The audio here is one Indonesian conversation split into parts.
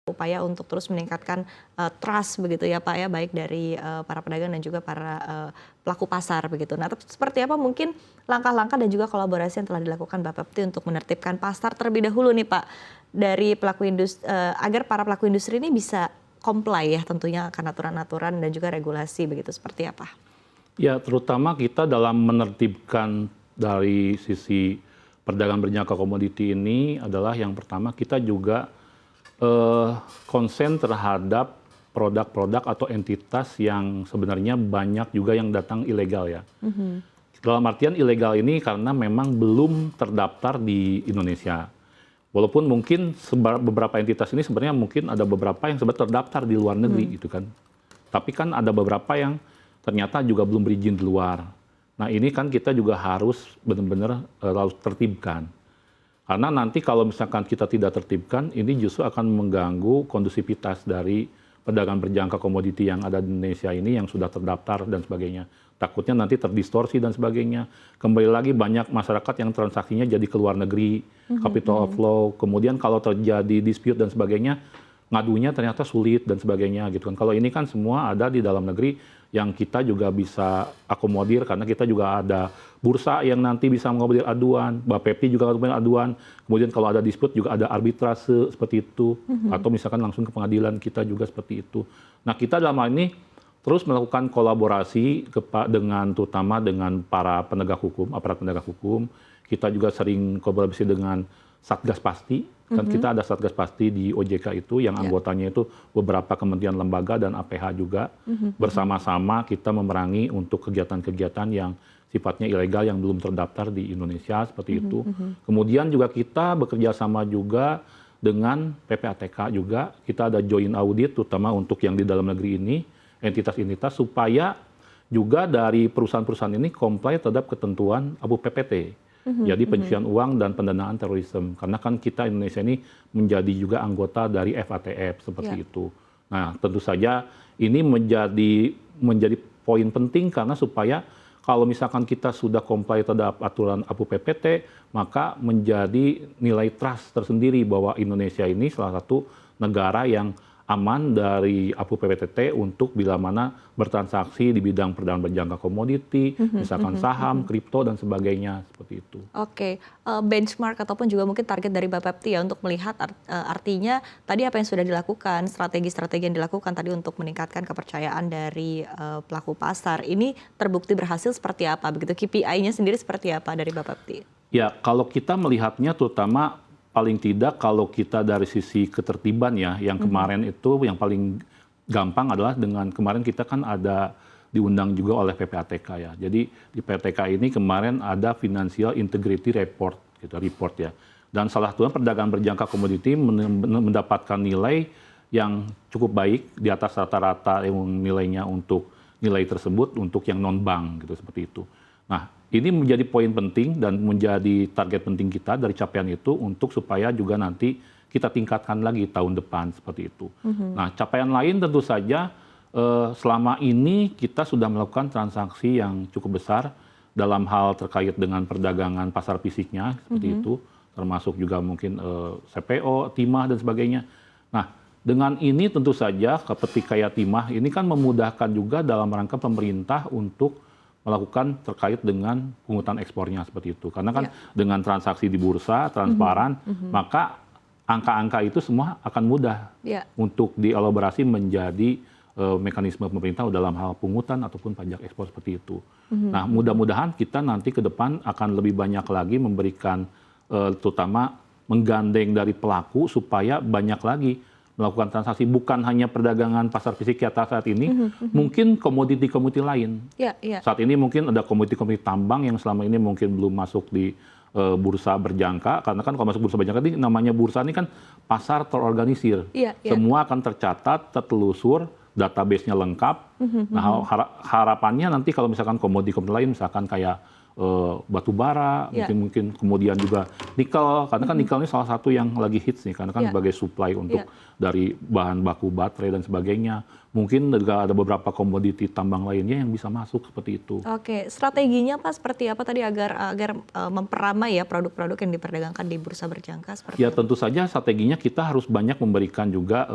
upaya untuk terus meningkatkan trust begitu ya Pak ya, baik dari para pedagang dan juga para pelaku pasar begitu. Nah, seperti apa mungkin langkah-langkah dan juga kolaborasi yang telah dilakukan Bapepti untuk menertibkan pasar terlebih dahulu nih Pak, dari pelaku industri agar para pelaku industri ini bisa comply ya tentunya akan aturan-aturan dan juga regulasi begitu, seperti apa? Ya, terutama kita dalam menertibkan dari sisi perdagangan berjangka komoditi ini adalah yang pertama kita juga konsen terhadap produk-produk atau entitas yang sebenarnya banyak juga yang datang ilegal ya. Dalam artian ilegal ini karena memang belum terdaftar di Indonesia. Walaupun mungkin beberapa entitas ini sebenarnya mungkin ada beberapa yang sebenarnya terdaftar di luar negeri gitu kan. Tapi kan ada beberapa yang ternyata juga belum berizin di luar. Nah ini kan kita juga harus benar-benar harus tertibkan. Karena nanti kalau misalkan kita tidak tertibkan, ini justru akan mengganggu kondusivitas dari perdagangan berjangka komoditi yang ada di Indonesia ini yang sudah terdaftar dan sebagainya. Takutnya nanti terdistorsi dan sebagainya. Kembali lagi banyak masyarakat yang transaksinya jadi ke luar negeri, capital outflow. Kemudian kalau terjadi dispute dan sebagainya, ngadunya ternyata sulit dan sebagainya gitu kan. Kalau ini kan semua ada di dalam negeri yang kita juga bisa akomodir karena kita juga ada bursa yang nanti bisa mengakomodir aduan, Bapepti juga mengakomodir aduan. Kemudian kalau ada dispute juga ada arbitrase seperti itu atau misalkan langsung ke pengadilan kita juga seperti itu. Nah, kita dalam hal ini terus melakukan kolaborasi dengan terutama dengan para penegak hukum, aparat penegak hukum. Kita juga sering kolaborasi dengan Satgas Pasti. Kan kita ada Satgas Pasti di OJK itu yang anggotanya itu beberapa kementerian lembaga dan APH juga. Bersama-sama kita memerangi untuk kegiatan-kegiatan yang sifatnya ilegal yang belum terdaftar di Indonesia seperti itu. Kemudian juga kita bekerja sama juga dengan PPATK juga. Kita ada joint audit terutama untuk yang di dalam negeri ini, entitas-entitas supaya juga dari perusahaan-perusahaan ini comply terhadap ketentuan ABU PPT. Jadi pencucian uang dan pendanaan terorisme. Karena kan kita Indonesia ini menjadi juga anggota dari FATF seperti itu. Nah, tentu saja ini menjadi poin penting karena supaya kalau misalkan kita sudah comply terhadap aturan ABU PPT, maka menjadi nilai trust tersendiri bahwa Indonesia ini salah satu negara yang aman dari ABU PPTT untuk bila mana bertransaksi di bidang perdagangan berjangka komoditi, misalkan saham, kripto dan sebagainya seperti itu. Oke, benchmark ataupun juga mungkin target dari Bapepti ya untuk melihat artinya tadi apa yang sudah dilakukan, strategi-strategi yang dilakukan tadi untuk meningkatkan kepercayaan dari pelaku pasar ini terbukti berhasil seperti apa begitu, KPI-nya sendiri seperti apa dari Bapepti? Ya, kalau kita melihatnya terutama paling tidak kalau kita dari sisi ketertiban ya, yang kemarin itu yang paling gampang adalah dengan kemarin kita kan ada diundang juga oleh PPATK ya. Jadi di PPATK ini kemarin ada Financial Integrity Report gitu, report ya. Dan salah satunya perdagangan berjangka komoditi mendapatkan nilai yang cukup baik di atas rata-rata yang nilainya untuk nilai tersebut untuk yang non bank gitu seperti itu. Nah, ini menjadi poin penting dan menjadi target penting kita dari capaian itu untuk supaya juga nanti kita tingkatkan lagi tahun depan seperti itu. Nah, capaian lain tentu saja selama ini kita sudah melakukan transaksi yang cukup besar dalam hal terkait dengan perdagangan pasar fisiknya seperti itu, termasuk juga mungkin CPO, timah dan sebagainya. Nah, dengan ini tentu saja seperti kayak timah ini kan memudahkan juga dalam rangka pemerintah untuk melakukan terkait dengan pungutan ekspornya seperti itu. Karena kan dengan transaksi di bursa, transparan, maka angka-angka itu semua akan mudah untuk dielaborasi menjadi mekanisme pemerintah dalam hal pungutan ataupun pajak ekspor seperti itu. Nah, mudah-mudahan kita nanti ke depan akan lebih banyak lagi memberikan, terutama menggandeng dari pelaku supaya banyak lagi melakukan transaksi, bukan hanya perdagangan pasar fisik kita saat ini, mungkin komoditi-komoditi lain. Saat ini mungkin ada komoditi-komoditi tambang yang selama ini mungkin belum masuk di bursa berjangka, karena kan kalau masuk bursa berjangka ini namanya bursa ini kan pasar terorganisir. Semua akan tercatat, tertelusur, database-nya lengkap. Nah, harapannya nanti kalau misalkan komoditi-komoditi lain, misalkan kayak batu bara, mungkin kemudian juga nikel, karena kan nikel ini salah satu yang lagi hits nih, karena kan sebagai supply untuk dari bahan baku baterai dan sebagainya. Mungkin juga ada beberapa komoditi tambang lainnya yang bisa masuk seperti itu. Oke, strateginya Pak seperti apa tadi agar memperamai ya produk-produk yang diperdagangkan di bursa berjangka seperti Ya apa? tentu saja strateginya kita harus banyak memberikan juga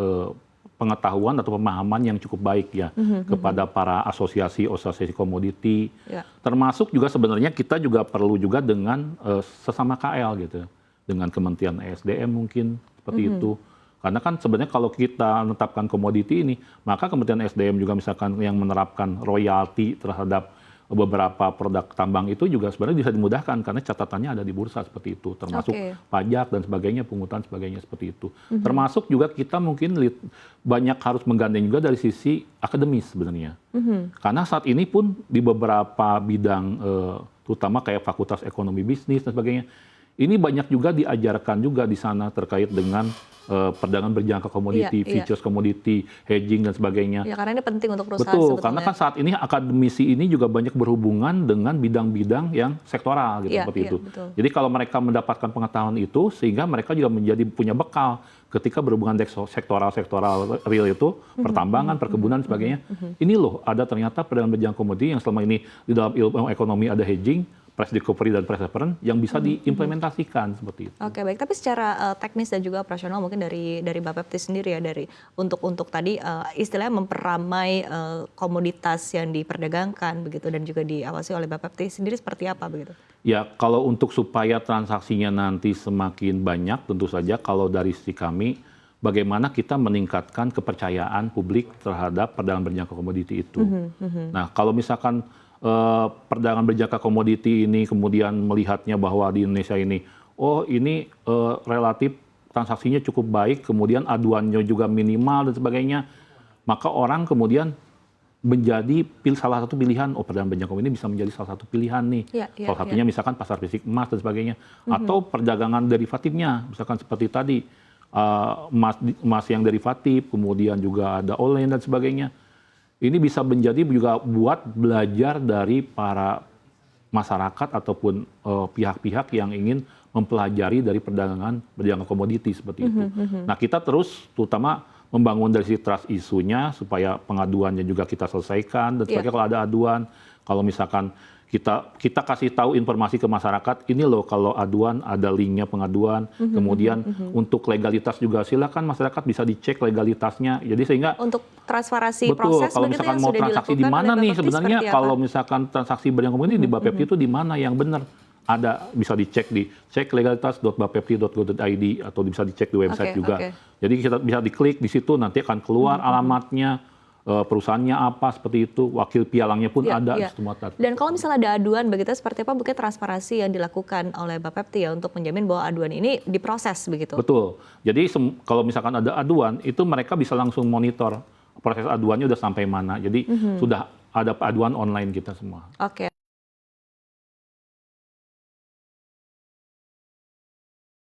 pengetahuan atau pemahaman yang cukup baik ya kepada para asosiasi komoditi. Termasuk juga sebenarnya kita juga perlu juga dengan sesama KL gitu, dengan Kementerian ESDM mungkin seperti itu. Karena kan sebenarnya kalau kita menetapkan komoditi ini, maka Kementerian SDM juga misalkan yang menerapkan royalti terhadap beberapa produk tambang itu juga sebenarnya bisa dimudahkan karena catatannya ada di bursa seperti itu, termasuk pajak dan sebagainya, pungutan sebagainya seperti itu. Termasuk juga kita mungkin banyak harus menggandeng juga dari sisi akademis sebenarnya. Karena saat ini pun di beberapa bidang, terutama kayak Fakultas Ekonomi Bisnis dan sebagainya, ini banyak juga diajarkan juga di sana terkait dengan perdagangan berjangka komoditi, futures komoditi, hedging dan sebagainya. Ya karena ini penting untuk perusahaan Betul, sebetulnya. karena kan saat ini akademisi ini juga banyak berhubungan dengan bidang-bidang yang sektoral gitu seperti itu. Betul. Jadi kalau mereka mendapatkan pengetahuan itu, sehingga mereka juga menjadi punya bekal ketika berhubungan sektoral real itu, pertambangan, perkebunan dan sebagainya. Ini loh ada ternyata perdagangan berjangka komoditi yang selama ini di dalam ilmu ekonomi ada hedging, price discovery dan price reference yang bisa diimplementasikan seperti itu. Oke, baik. Tapi secara teknis dan juga operasional mungkin dari Bapepti sendiri ya, dari untuk tadi istilahnya memperamai komoditas yang diperdagangkan begitu dan juga diawasi oleh Bapepti sendiri seperti apa begitu? Ya, kalau untuk supaya transaksinya nanti semakin banyak, tentu saja kalau dari sisi kami, bagaimana kita meningkatkan kepercayaan publik terhadap perdagangan berjangka komoditi itu. Nah, kalau misalkan perdagangan berjangka komoditi ini kemudian melihatnya bahwa di Indonesia ini, oh ini relatif transaksinya cukup baik, kemudian aduannya juga minimal dan sebagainya, maka orang kemudian menjadi salah satu pilihan, oh perdagangan berjangka komoditi ini bisa menjadi salah satu pilihan nih. Salah satunya misalkan pasar fisik emas dan sebagainya, atau perdagangan derivatifnya, misalkan seperti tadi emas yang derivatif, kemudian juga ada online dan sebagainya. Ini bisa menjadi juga buat belajar dari para masyarakat ataupun pihak-pihak yang ingin mempelajari dari perdagangan berjangka komoditi seperti itu. Nah kita terus terutama membangun dari si trust isunya supaya pengaduannya juga kita selesaikan dan sebagainya kalau ada aduan, kalau misalkan kita kasih tahu informasi ke masyarakat, ini loh kalau aduan ada linknya pengaduan, kemudian untuk legalitas juga silakan masyarakat bisa dicek legalitasnya, jadi sehingga untuk transparansi proses kalau misalkan mau transaksi di mana nih sebenarnya, kalau misalkan transaksi berjangka komoditi di Bapepti itu di mana yang benar, ada bisa dicek di cek legalitas.bapepti.go.id atau bisa dicek di website juga. Jadi kita bisa diklik di situ nanti akan keluar alamatnya, perusahaannya apa seperti itu, wakil pialangnya pun ada di semua. Dan kalau misalnya ada aduan begitu seperti apa mungkin transparansi yang dilakukan oleh Bapepti ya untuk menjamin bahwa aduan ini diproses begitu. Betul. Jadi kalau misalkan ada aduan itu mereka bisa langsung monitor proses aduannya udah sampai mana. Jadi sudah ada aduan online kita semua. Oke.